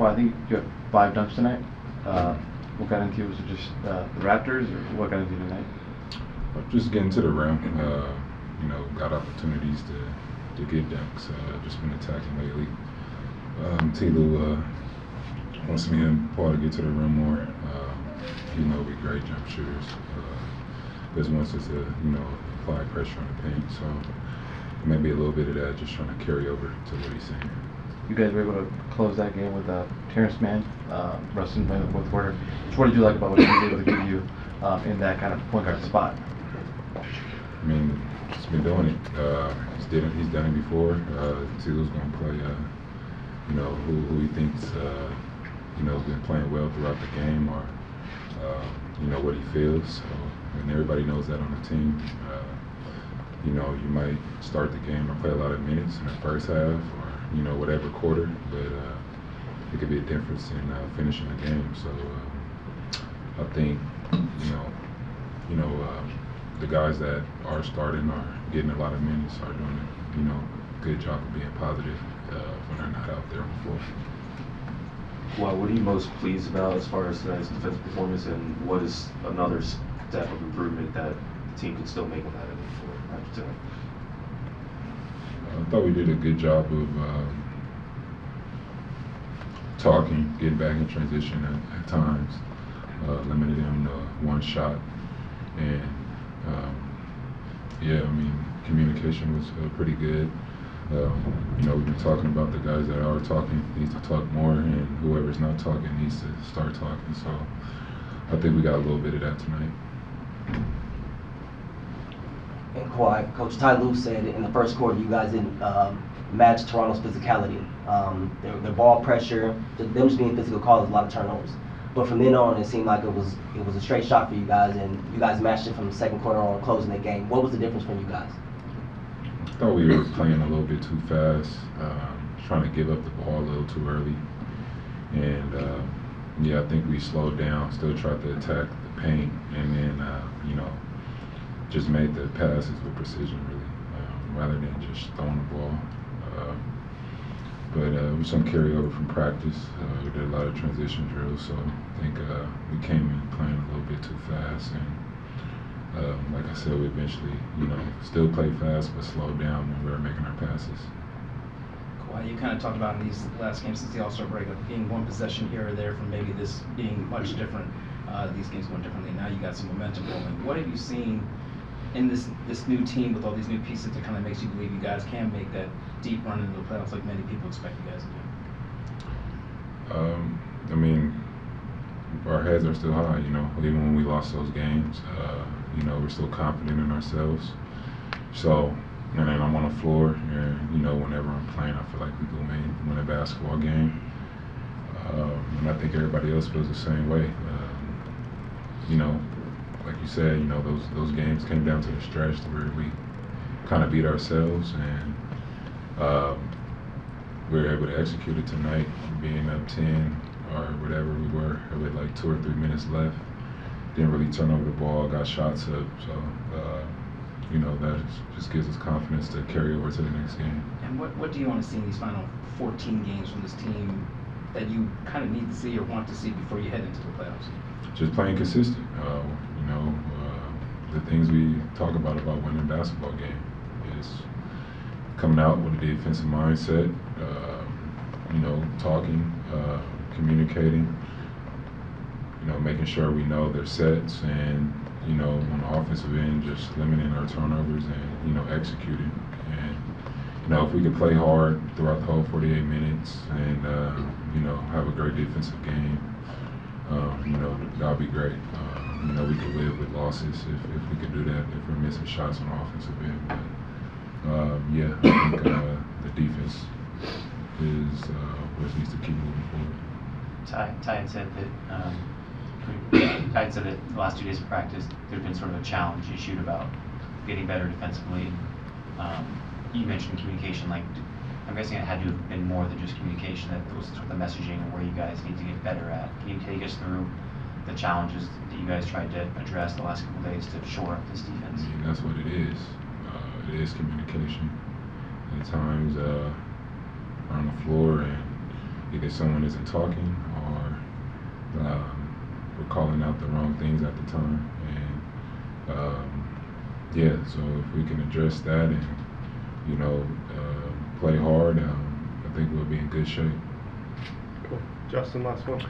Kawhi, I think you have 5 dunks tonight. What got into you? Was it just the Raptors, or what got into you tonight? Just getting to the rim. Got opportunities to get dunks. Just been attacking lately. Tilo wants me and Paul to get to the rim more. We're great jump shooters. Just wants us to, apply pressure on the paint. So maybe a little bit of that, just trying to carry over to what he's saying. You guys were able to close that game with Terrence Mann, Rustin playing the fourth quarter. So what did you like about what he was able to give you in that kind of point guard spot? I mean, he's been doing it. He's done it before. Tilo's going to play, who he thinks, has been playing well throughout the game, or, what he feels. So, and everybody knows that on the team. You might start the game or play a lot of minutes in the first half, or, whatever quarter, but it could be a difference in finishing the game. So I think, the guys that are starting or getting a lot of minutes are doing a good job of being positive when they're not out there on the floor. Well, what are you most pleased about as far as tonight's defensive performance, and what is another step of improvement that the team can still make on that end of the floor after tonight? I thought we did a good job of talking, getting back in transition at times, limited him to one shot, and communication was pretty good. We've been talking about the guys that are talking need to talk more, and whoever's not talking needs to start talking. So I think we got a little bit of that tonight. And Kawhi, Coach Ty Lue said in the first quarter you guys didn't match Toronto's physicality. Their ball pressure, them just being physical caused a lot of turnovers. But from then on, it seemed like it was a straight shot for you guys, and you guys matched it from the second quarter on, closing the game. What was the difference for you guys? I thought we were playing a little bit too fast, trying to give up the ball a little too early. And, I think we slowed down, still tried to attack the paint, and then, just made the passes with precision, really, rather than just throwing the ball. But it was some carryover from practice. We did a lot of transition drills, so I think we came in playing a little bit too fast. And like I said, we eventually, still play fast, but slowed down when we were making our passes. Kawhi, you kind of talked about in these last games since the All-Star break of being one possession here or there from maybe this being much different, these games going differently. Now you got some momentum rolling. What have you seen in this new team with all these new pieces that kind of makes you believe you guys can make that deep run into the playoffs like many people expect you guys to do? Our heads are still high, even when we lost those games. We're still confident in ourselves. So, and then I'm on the floor, and, whenever I'm playing, I feel like we can win a basketball game. And I think everybody else feels the same way. Like you said, those games came down to the stretch where we kind of beat ourselves, and we were able to execute it tonight, being up 10 or whatever we were with like 2 or 3 minutes left. Didn't really turn over the ball, got shots up, so that just gives us confidence to carry over to the next game. And what do you want to see in these final 14 games from this team that you kind of need to see or want to see before you head into the playoffs? Just playing consistent. The things we talk about winning a basketball game is coming out with a defensive mindset, talking, communicating, making sure we know their sets, and, on the offensive end, just limiting our turnovers and, executing. And, if we could play hard throughout the whole 48 minutes and, have a great defensive game, that would be great. We could live with losses if we could do that, if we're missing shots on the offensive end. But, I think the defense is what needs to keep moving forward. Ty had said that the last 2 days of practice, there's been sort of a challenge issued about getting better defensively. You mentioned communication, I'm guessing it had to have been more than just communication, that there was sort of the messaging of where you guys need to get better at. Can you take us through the challenges that you guys tried to address the last couple of days to shore up this defense? That's what it is. It is communication. At times, we're on the floor and, either someone isn't talking or we're calling out the wrong things at the time. And yeah, so if we can address that and, you know, play hard, I think we'll be in good shape. Cool. Justin, last one.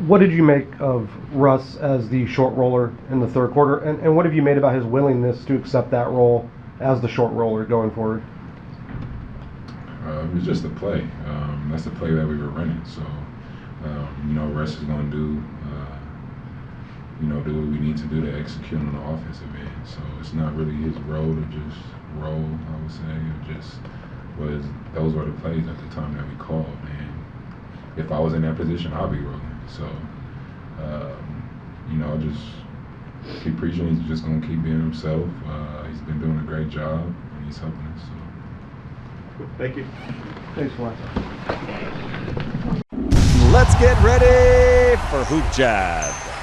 What did you make of Russ as the short roller in the third quarter, and what have you made about his willingness to accept that role as the short roller going forward? It was just a play. That's the play that we were running. So, you know, Russ is going to do what we need to do to execute on the offensive end. So it's not really his role to just roll, I would say. It just was, those were the plays at the time that we called. And if I was in that position, I'd be rolling. So, you know, just keep preaching. He's just going to keep being himself. He's been doing a great job, and he's helping us. So. Cool. Thank you. Thanks, Kawhi. Let's get ready for Hoop Jab.